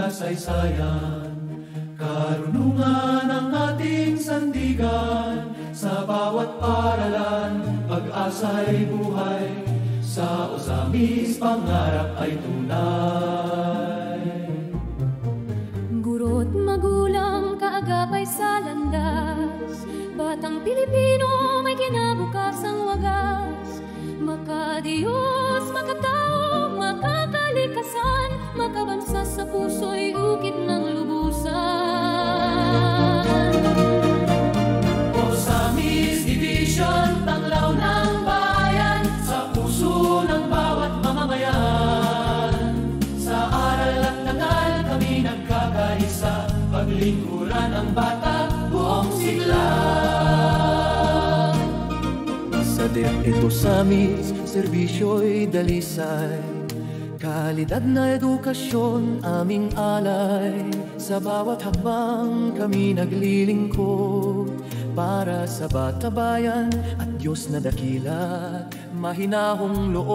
kasaysayan. Karunungan ang ating sandigan, sa bawat paralan, pag-asa'y buhay, sa Osamis pangarap ay tunay. Guro't magulang kaagapay sa landas, batang Pilipino may kinabukasang wagas. Makadiyos, makatao, makakalikasan, makabansa sa puso'y ukit ng lubusan. Osamis Division, tanglaw ng bayan, sa puso ng bawat mamamayan. Sa aral at dangal kami nagkakaisa, paglingkuran ang bata buong sigla. Sa DepEd Osamis, serbisyo'y dalisay, kalidad na edukasyon aming alay. Sa bawat hakbang kami naglilingkod, para sa batabayan at Diyos na dakila, mahinahong loob.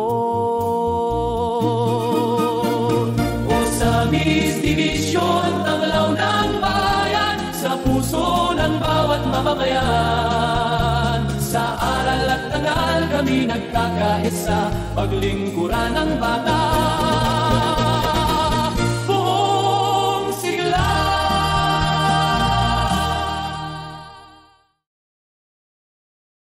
Osamis Division, tanglaw ng bayan, sa puso ng bawat mamamayan. Sa aral at dangal kami nagkakaisa, paglingkuran ng bata.